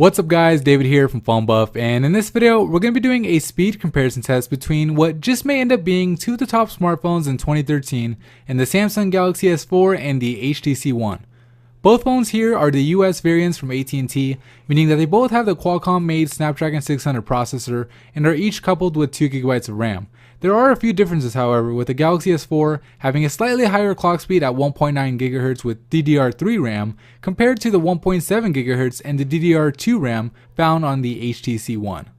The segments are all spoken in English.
What's up guys, David here from Phone Buff, and in this video we're going to be doing a speed comparison test between what just may end up being two of the top smartphones in 2013 in the Samsung Galaxy S4 and the HTC One. Both phones here are the US variants from AT&T, meaning that they both have the Qualcomm made Snapdragon 600 processor and are each coupled with 2GB of RAM. There are a few differences however, with the Galaxy S4 having a slightly higher clock speed at 1.9 GHz with DDR3 RAM compared to the 1.7 GHz and the DDR2 RAM found on the HTC One.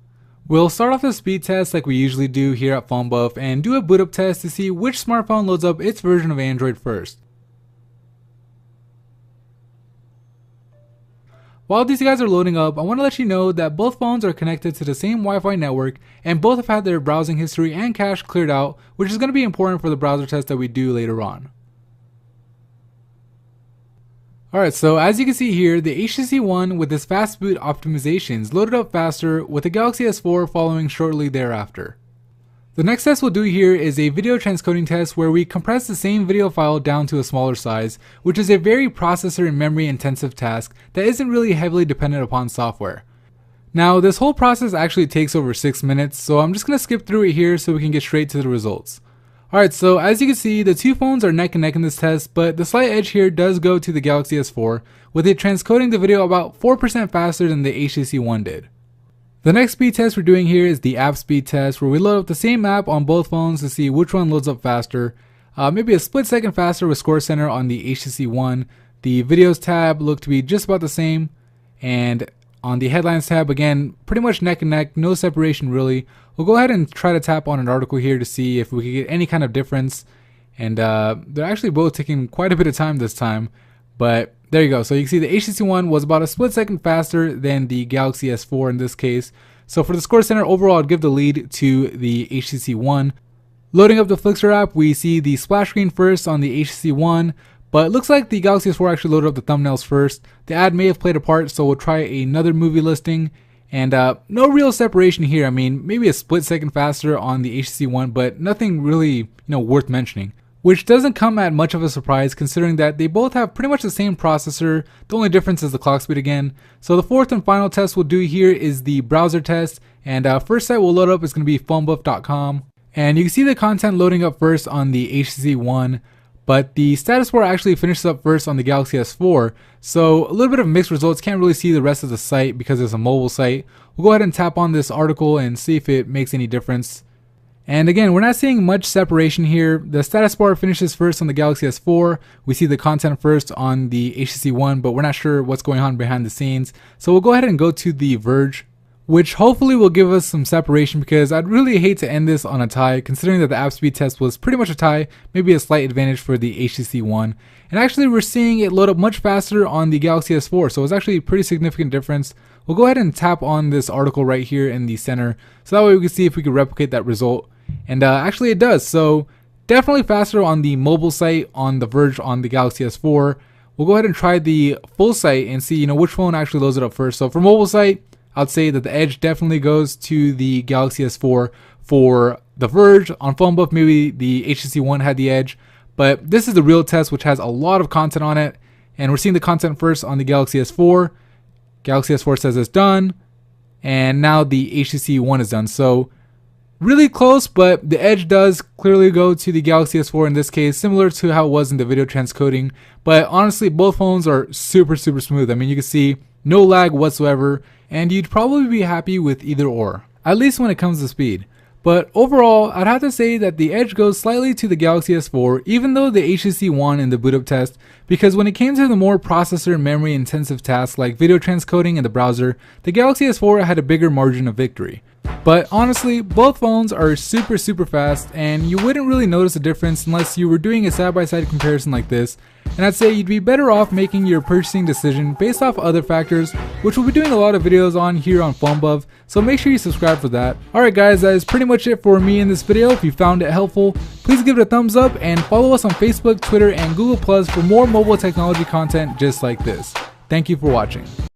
We'll start off the speed test like we usually do here at Phone Buff and do a boot up test to see which smartphone loads up its version of Android first. While these guys are loading up, I want to let you know that both phones are connected to the same Wi-Fi network and both have had their browsing history and cache cleared out, which is going to be important for the browser test that we do later on. Alright, so as you can see here, the HTC One with its fast boot optimizations loaded up faster, with the Galaxy S4 following shortly thereafter. The next test we'll do here is a video transcoding test where we compress the same video file down to a smaller size, which is a very processor and memory intensive task that isn't really heavily dependent upon software. Now this whole process actually takes over 6 minutes, so I'm just going to skip through it here so we can get straight to the results. Alright, so as you can see, the two phones are neck and neck in this test, but the slight edge here does go to the Galaxy S4, with it transcoding the video about 4% faster than the HTC One did. The next speed test we're doing here is the app speed test, where we load up the same app on both phones to see which one loads up faster. Maybe a split second faster with Score Center on the HTC One. The videos tab looked to be just about the same, and on the headlines tab, again, pretty much neck and neck, no separation really. We'll go ahead and try to tap on an article here to see if we can get any kind of difference, and they're actually both taking quite a bit of time this time, but there you go. So you can see the HTC One was about a split second faster than the Galaxy S4 in this case. So for the Score Center overall, I'd give the lead to the HTC One. Loading up the Flixer app, we see the splash screen first on the HTC One, but it looks like the Galaxy S4 actually loaded up the thumbnails first. The ad may have played a part, so we'll try another movie listing. And no real separation here. I mean, maybe a split second faster on the HTC One, but nothing really, worth mentioning. Which doesn't come at much of a surprise considering that they both have pretty much the same processor. The only difference is the clock speed again. So the fourth and final test we'll do here is the browser test, and first site we'll load up is going to be phonebuff.com, and you can see the content loading up first on the HTC One, but the status bar actually finishes up first on the Galaxy S4, so a little bit of mixed results. Can't really see the rest of the site because it's a mobile site. We'll go ahead and tap on this article and see if it makes any difference. And again, we're not seeing much separation here. The status bar finishes first on the Galaxy S4. We see the content first on the HTC One, but we're not sure what's going on behind the scenes. So we'll go ahead and go to The Verge, which hopefully will give us some separation, because I'd really hate to end this on a tie, considering that the app speed test was pretty much a tie, maybe a slight advantage for the HTC One. And actually we're seeing it load up much faster on the Galaxy S4, so it's actually a pretty significant difference. We'll go ahead and tap on this article right here in the center, so that way we can see if we can replicate that result. And actually it does, so definitely faster on the mobile site on The Verge on the Galaxy S4. We'll go ahead and try the full site and see which phone actually loads it up first. So for mobile site, I'd say that the edge definitely goes to the Galaxy S4. For The Verge, on Phone Buff, maybe the HTC One had the edge, but this is the real test, which has a lot of content on it, and we're seeing the content first on the Galaxy S4. Galaxy S4 says it's done, and now the HTC One is done. So really close, but the edge does clearly go to the Galaxy S4 in this case, similar to how it was in the video transcoding. But honestly, both phones are super smooth. I mean, you can see no lag whatsoever, and you'd probably be happy with either or, at least when it comes to speed. But overall, I'd have to say that the edge goes slightly to the Galaxy S4, even though the HTC One in the boot up test, because when it came to the more processor and memory intensive tasks like video transcoding in the browser, the Galaxy S4 had a bigger margin of victory. But honestly, both phones are super fast, and you wouldn't really notice a difference unless you were doing a side-by-side comparison like this. And I'd say you'd be better off making your purchasing decision based off other factors, which we'll be doing a lot of videos on here on Phone Buff, so make sure you subscribe for that. Alright guys, that is pretty much it for me in this video. If you found it helpful, please give it a thumbs up and follow us on Facebook, Twitter, and Google Plus for more mobile technology content just like this. Thank you for watching.